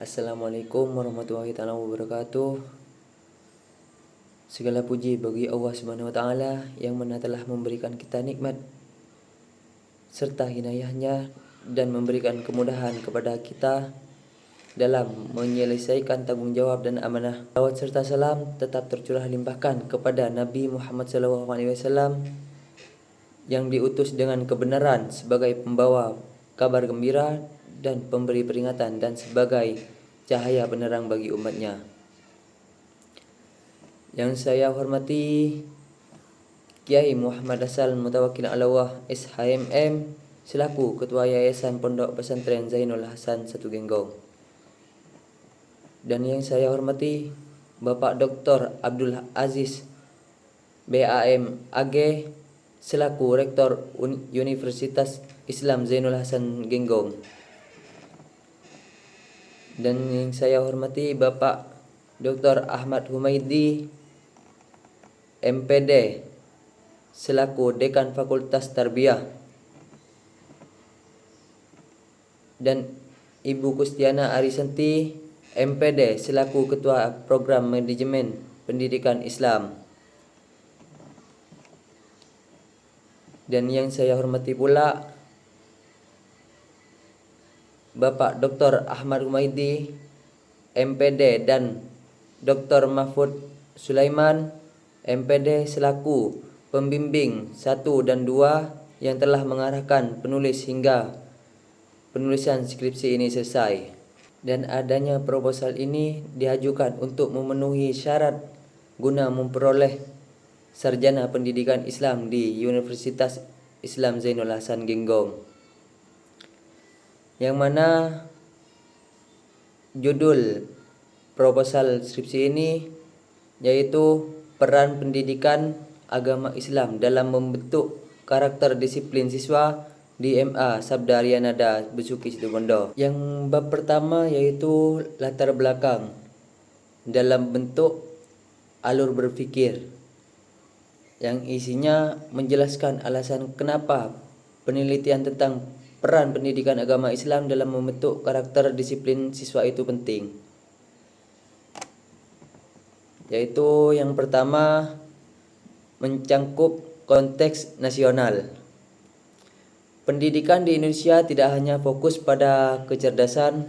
Assalamualaikum warahmatullahi taala wabarakatuh. Segala puji bagi Allah Subhanahu wa taala yang mana telah memberikan kita nikmat serta hinayahnya dan memberikan kemudahan kepada kita dalam menyelesaikan tanggung jawab dan amanah. Salawat serta salam tetap tercurah limpahkan kepada Nabi Muhammad SAW yang diutus dengan kebenaran sebagai pembawa kabar gembira dan pemberi peringatan dan sebagai cahaya penerang bagi umatnya. Yang saya hormati Kiai Muhammad Hasan Mutawakkil Allah SHMM selaku Ketua Yayasan Pondok Pesantren Zainul Hasan Satu Genggong. Dan yang saya hormati Bapak Dr. Abdul Aziz BAM AG selaku Rektor Universitas Islam Zainul Hasan Genggong. Dan yang saya hormati Bapak Dr. Ahmad Humaidi MPD selaku Dekan Fakultas Tarbiyah, dan Ibu Kustiana Arisanti MPD selaku Ketua Program Manajemen Pendidikan Islam. Dan yang saya hormati pula Bapak Dr. Ahmad Humaidi MPD dan Dr. Mahfud Sulaiman MPD selaku pembimbing 1 dan 2 yang telah mengarahkan penulis hingga penulisan skripsi ini selesai. Dan adanya proposal ini diajukan untuk memenuhi syarat guna memperoleh sarjana pendidikan Islam di Universitas Islam Zainul Hasan Genggong. Yang mana judul proposal skripsi ini yaitu peran pendidikan agama Islam dalam membentuk karakter disiplin siswa di MA Sabda Aryanada Besuki Situbondo. Yang bab pertama yaitu latar belakang dalam bentuk alur berpikir, yang isinya menjelaskan alasan kenapa penelitian tentang peran pendidikan agama Islam dalam membentuk karakter disiplin siswa itu penting. Yaitu yang pertama mencangkup konteks nasional. Pendidikan di Indonesia tidak hanya fokus pada kecerdasan,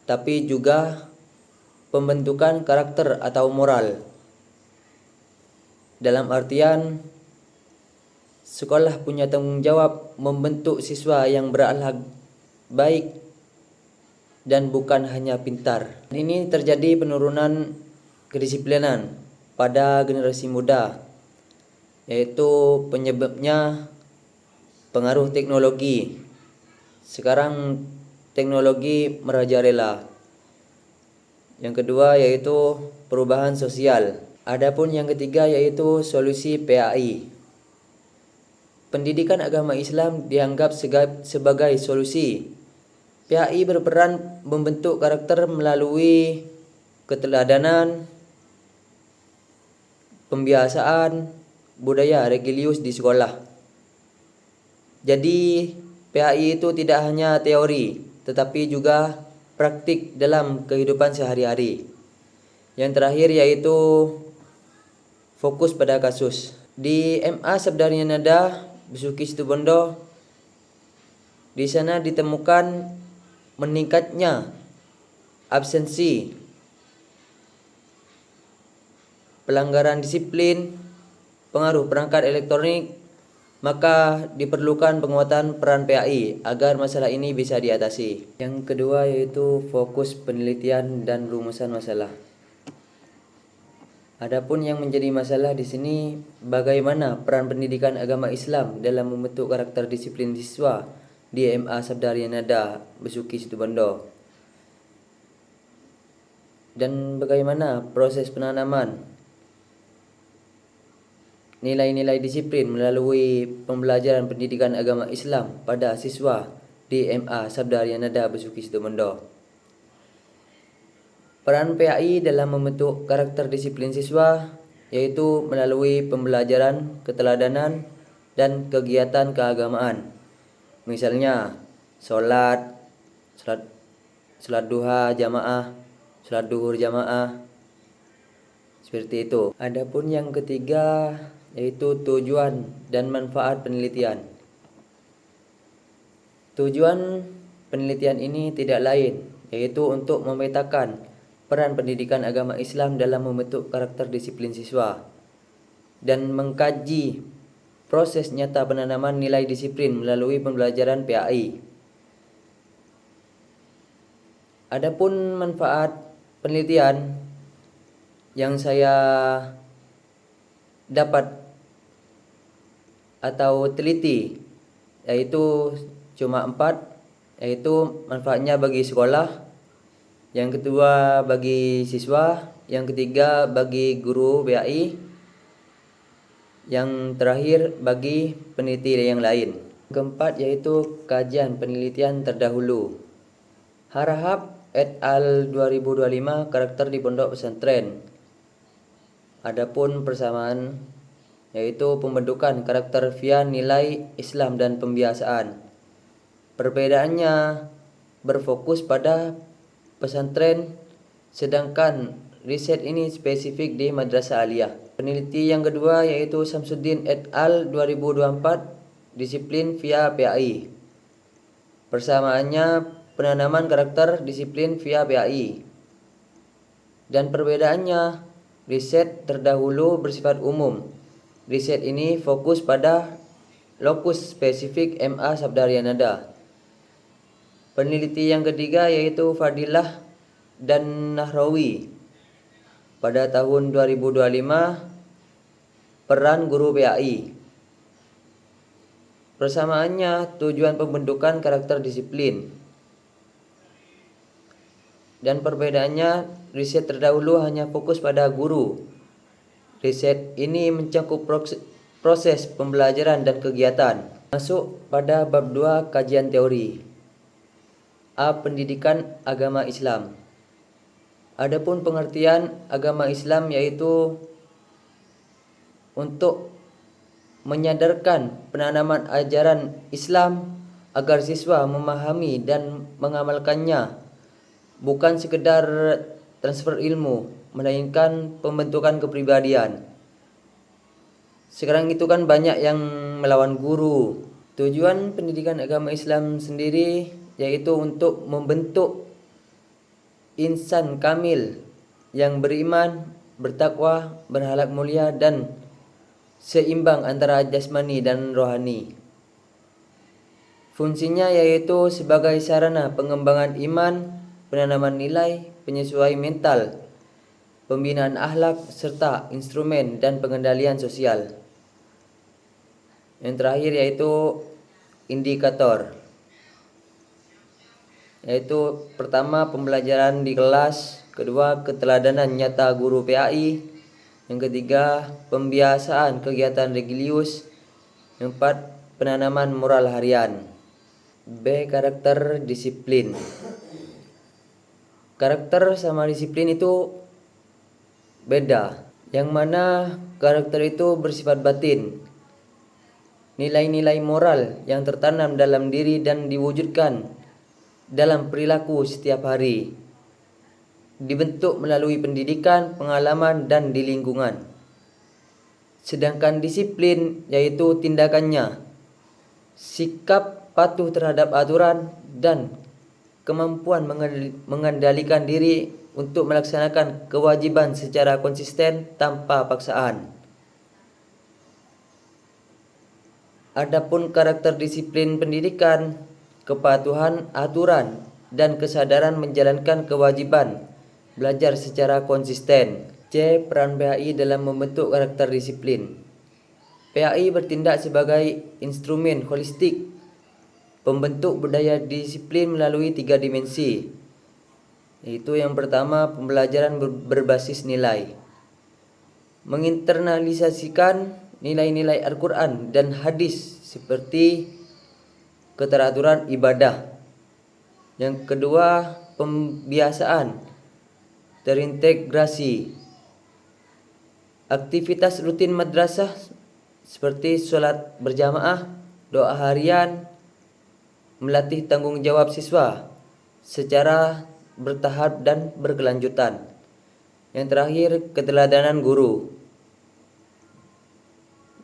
tapi juga pembentukan karakter atau moral. Dalam artian sekolah punya tanggung jawab membentuk siswa yang berakhlak baik dan bukan hanya pintar. Ini terjadi penurunan kedisiplinan pada generasi muda, yaitu penyebabnya pengaruh teknologi. Sekarang teknologi merajalela. Yang kedua yaitu perubahan sosial. Adapun yang ketiga yaitu solusi PAI. Pendidikan agama Islam dianggap sebagai solusi. PAI berperan membentuk karakter melalui keteladanan, pembiasaan, budaya religius di sekolah. Jadi PAI itu tidak hanya teori, tetapi juga praktik dalam kehidupan sehari-hari. Yang terakhir yaitu fokus pada kasus. Di MA Sabda Aryanada Besuki Situbondo, di sana ditemukan meningkatnya absensi, pelanggaran disiplin, pengaruh perangkat elektronik, maka diperlukan penguatan peran PAI agar masalah ini bisa diatasi. Yang kedua yaitu fokus penelitian dan rumusan masalah. Adapun yang menjadi masalah di sini bagaimana peran pendidikan agama Islam dalam membentuk karakter disiplin siswa di MA Sabda Aryanada Besuki Situbondo. Dan bagaimana proses penanaman nilai-nilai disiplin melalui pembelajaran pendidikan agama Islam pada siswa di MA Sabda Aryanada Besuki Situbondo. Peran PAI dalam membentuk karakter disiplin siswa yaitu melalui pembelajaran keteladanan dan kegiatan keagamaan. Misalnya sholat sholat duha jamaah, sholat duhur jamaah, seperti itu. Adapun yang ketiga yaitu tujuan dan manfaat penelitian. Tujuan penelitian ini tidak lain yaitu untuk memetakan peran pendidikan agama Islam dalam membentuk karakter disiplin siswa dan mengkaji proses nyata penanaman nilai disiplin melalui pembelajaran PAI. Adapun manfaat penelitian yang saya dapat atau teliti yaitu cuma 4, yaitu manfaatnya bagi sekolah, yang kedua bagi siswa, yang ketiga bagi guru PAI, yang terakhir bagi peneliti yang lain. Keempat yaitu kajian penelitian terdahulu. Harahap et al. 2025 karakter di pondok pesantren. Adapun persamaan yaitu pembentukan karakter via nilai Islam dan pembiasaan. Perbedaannya berfokus pada pesantren, sedangkan riset ini spesifik di madrasah aliyah. Peneliti yang kedua yaitu Samsuddin et al. 2024 disiplin via PAI. Persamaannya penanaman karakter disiplin via PAI. Dan perbedaannya riset terdahulu bersifat umum. Riset ini fokus pada lokus spesifik MA Sabdarianada. Peneliti yang ketiga yaitu Fadilah dan Nahrawi pada tahun 2025 peran guru PAI. Persamaannya tujuan pembentukan karakter disiplin. Dan perbedaannya riset terdahulu hanya fokus pada guru. Riset ini mencakup proses pembelajaran dan kegiatan. Masuk pada bab 2 kajian teori. A. Pendidikan agama Islam. Adapun pengertian agama Islam yaitu untuk menyadarkan penanaman ajaran Islam agar siswa memahami dan mengamalkannya, bukan sekedar transfer ilmu, melainkan pembentukan kepribadian. Sekarang itu kan banyak yang melawan guru. Tujuan pendidikan agama Islam sendiri yaitu untuk membentuk insan kamil yang beriman, bertakwa, berhalak mulia dan seimbang antara jasmani dan rohani. Fungsinya yaitu sebagai sarana pengembangan iman, penanaman nilai, penyesuaian mental, pembinaan akhlak, serta instrumen dan pengendalian sosial. Yang terakhir yaitu indikator, yaitu pertama pembelajaran di kelas, kedua keteladanan nyata guru PAI, yang ketiga pembiasaan kegiatan religius, yang keempat penanaman moral harian. B. Karakter disiplin. Karakter sama disiplin itu beda, yang mana karakter itu bersifat batin, nilai-nilai moral yang tertanam dalam diri dan diwujudkan dalam perilaku setiap hari, dibentuk melalui pendidikan, pengalaman, dan di lingkungan. Sedangkan disiplin yaitu tindakannya, sikap patuh terhadap aturan, dan kemampuan mengendalikan diri untuk melaksanakan kewajiban secara konsisten tanpa paksaan. Adapun karakter disiplin pendidikan, kepatuhan aturan, dan kesadaran menjalankan kewajiban belajar secara konsisten. C. Peran PAI dalam membentuk karakter disiplin. PAI bertindak sebagai instrumen holistik pembentuk budaya disiplin melalui 3 dimensi, yaitu yang pertama pembelajaran berbasis nilai, menginternalisasikan nilai-nilai Al-Quran dan hadis seperti keteraturan ibadah. Yang kedua, pembiasaan terintegrasi aktivitas rutin madrasah seperti sholat berjamaah, doa harian, melatih tanggung jawab siswa, secara bertahap dan berkelanjutan. Yang terakhir, keteladanan guru.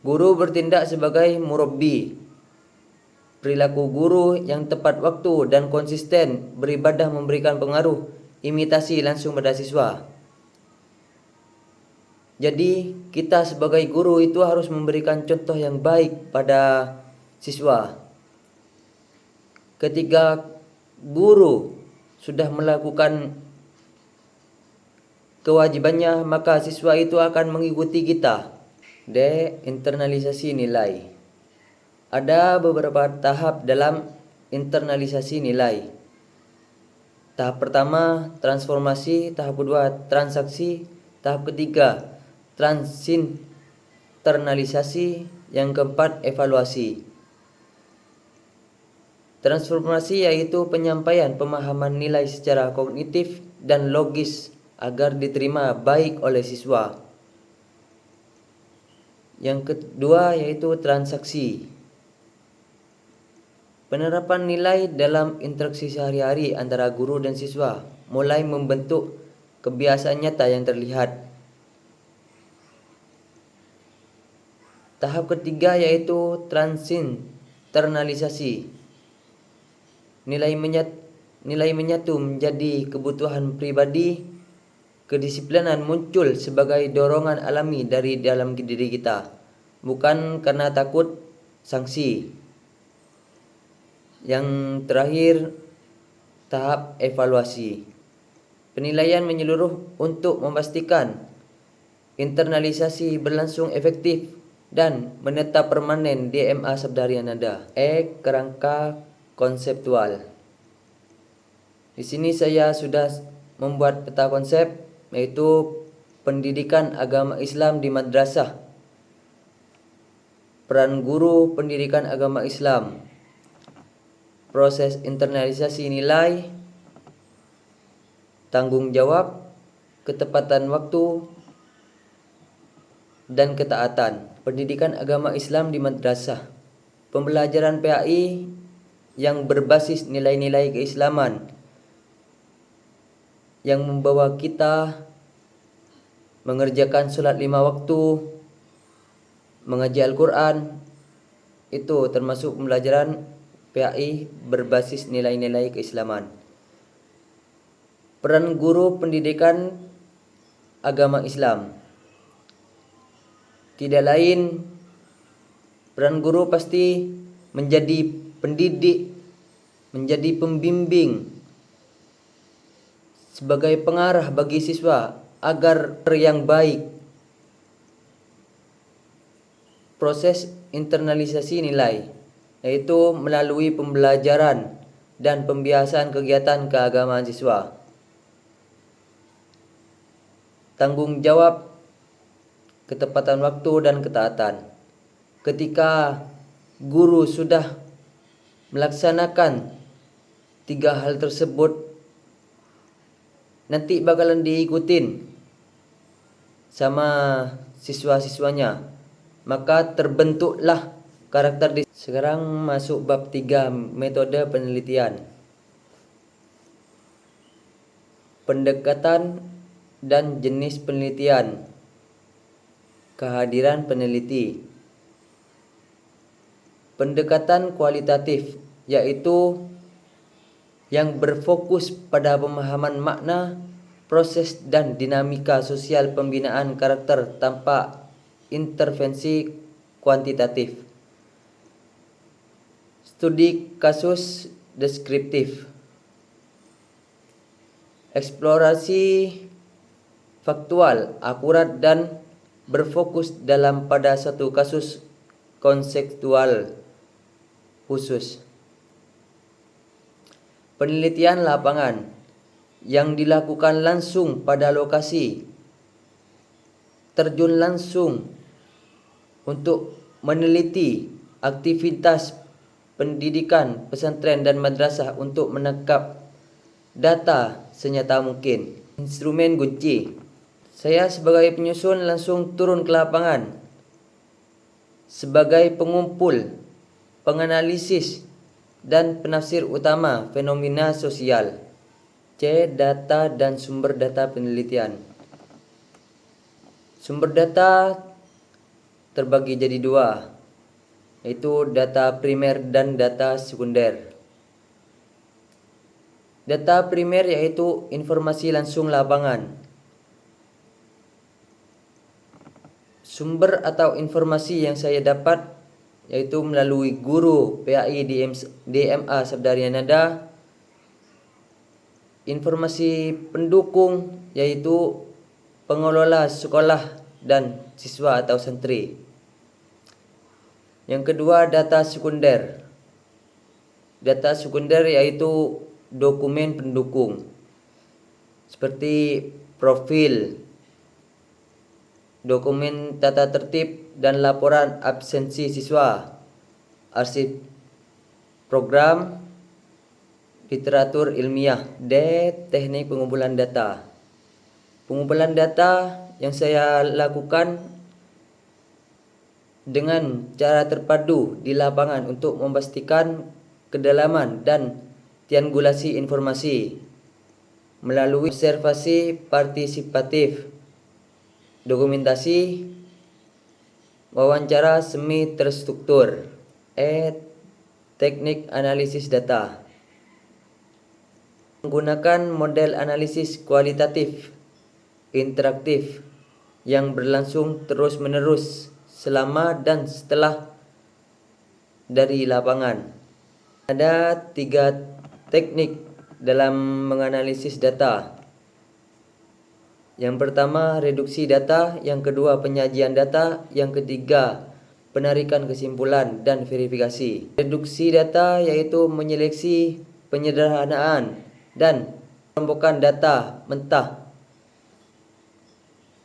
Guru bertindak sebagai murabbi. Perilaku guru yang tepat waktu dan konsisten beribadah memberikan pengaruh imitasi langsung pada siswa. Jadi kita sebagai guru itu harus memberikan contoh yang baik pada siswa. Ketika guru sudah melakukan kewajibannya, maka siswa itu akan mengikuti kita. Internalisasi nilai. Ada beberapa tahap dalam internalisasi nilai. Tahap pertama transformasi, tahap kedua transaksi, tahap ketiga transinternalisasi, yang keempat evaluasi. Transformasi yaitu penyampaian pemahaman nilai secara kognitif dan logis agar diterima baik oleh siswa. Yang kedua yaitu transaksi. Penerapan nilai dalam interaksi sehari-hari antara guru dan siswa, mulai membentuk kebiasaan nyata yang terlihat. Tahap ketiga yaitu transinternalisasi. Nilai menyatu menjadi kebutuhan pribadi. Kedisiplinan muncul sebagai dorongan alami dari dalam diri kita, bukan karena takut sanksi. Yang terakhir, tahap evaluasi. Penilaian menyeluruh untuk memastikan internalisasi berlangsung efektif dan menetap permanen DMA Sabda Harian Nada. Kerangka konseptual. Di sini saya sudah membuat peta konsep, yaitu pendidikan agama Islam di madrasah, peran guru pendidikan agama Islam, proses internalisasi nilai, tanggung jawab, ketepatan waktu, dan ketaatan. Pendidikan agama Islam di madrasah. Pembelajaran PAI yang berbasis nilai-nilai keislaman yang membawa kita mengerjakan sholat 5 waktu, mengaji Al-Quran, itu termasuk pembelajaran PAI berbasis nilai-nilai keislaman. Peran guru pendidikan agama Islam. Tidak lain, peran guru pasti menjadi pendidik, menjadi pembimbing, sebagai pengarah bagi siswa agar yang baik. Proses internalisasi nilai, yaitu melalui pembelajaran dan pembiasaan kegiatan keagamaan siswa. Tanggung jawab, ketepatan waktu, dan ketaatan. Ketika guru sudah melaksanakan 3 hal tersebut, nanti bakalan diikutin sama siswa-siswanya, maka terbentuklah karakter. Sekarang masuk bab 3, metode penelitian. Pendekatan dan jenis penelitian. Kehadiran peneliti. Pendekatan kualitatif, yaitu yang berfokus pada pemahaman makna, proses dan dinamika sosial pembinaan karakter tanpa intervensi kuantitatif. Studi kasus deskriptif. Eksplorasi faktual, akurat dan berfokus pada satu kasus konseptual khusus. Penelitian lapangan yang dilakukan langsung pada lokasi, terjun langsung untuk meneliti aktivitas pendidikan pesantren dan madrasah untuk menangkap data senyata mungkin. Instrumen kunci. Saya sebagai penyusun langsung turun ke lapangan sebagai pengumpul, penganalisis, dan penafsir utama fenomena sosial. C. Data dan sumber data penelitian. Sumber data terbagi jadi dua, yaitu data primer dan data sekunder. Data primer yaitu informasi langsung lapangan. Sumber atau informasi yang saya dapat yaitu melalui guru PAI DMA Sabda Nada. Informasi pendukung yaitu pengelola sekolah dan siswa atau santri. Yang kedua, data sekunder. Data sekunder yaitu dokumen pendukung seperti profil, dokumen tata tertib dan laporan absensi siswa, arsip program, literatur ilmiah. D. Teknik pengumpulan data. Pengumpulan data yang saya lakukan dengan cara terpadu di lapangan untuk memastikan kedalaman dan triangulasi informasi melalui observasi partisipatif, dokumentasi, wawancara semi terstruktur. E. Teknik analisis data. Menggunakan model analisis kualitatif interaktif yang berlangsung terus-menerus selama dan setelah dari lapangan. Ada 3 teknik dalam menganalisis data. Yang pertama, reduksi data. Yang kedua, penyajian data. Yang ketiga, penarikan kesimpulan dan verifikasi. Reduksi data yaitu menyeleksi, penyederhanaan, dan pengelompokan data mentah,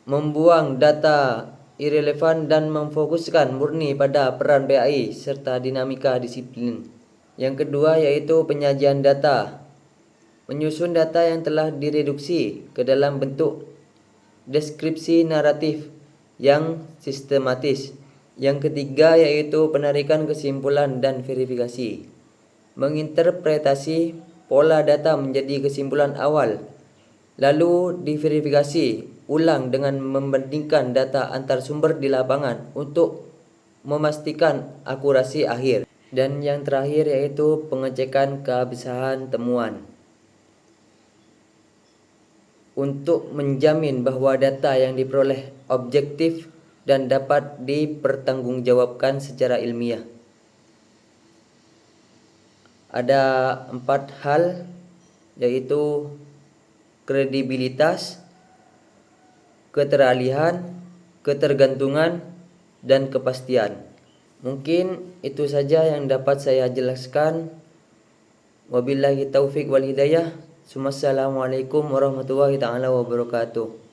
membuang data irrelevan dan memfokuskan murni pada peran PAI serta dinamika disiplin. Yang kedua yaitu penyajian data, menyusun data yang telah direduksi ke dalam bentuk deskripsi naratif yang sistematis. Yang ketiga yaitu penarikan kesimpulan dan verifikasi, menginterpretasi pola data menjadi kesimpulan awal, lalu diverifikasi ulang dengan membandingkan data antar sumber di lapangan untuk memastikan akurasi akhir. Dan yang terakhir yaitu pengecekan keabsahan temuan untuk menjamin bahwa data yang diperoleh objektif dan dapat dipertanggungjawabkan secara ilmiah. Ada 4 hal yaitu kredibilitas, keteralihan, ketergantungan, dan kepastian. Mungkin itu saja yang dapat saya jelaskan. Wabillahi taufik wal hidayah. Assalamualaikum warahmatullahi taala wabarakatuh.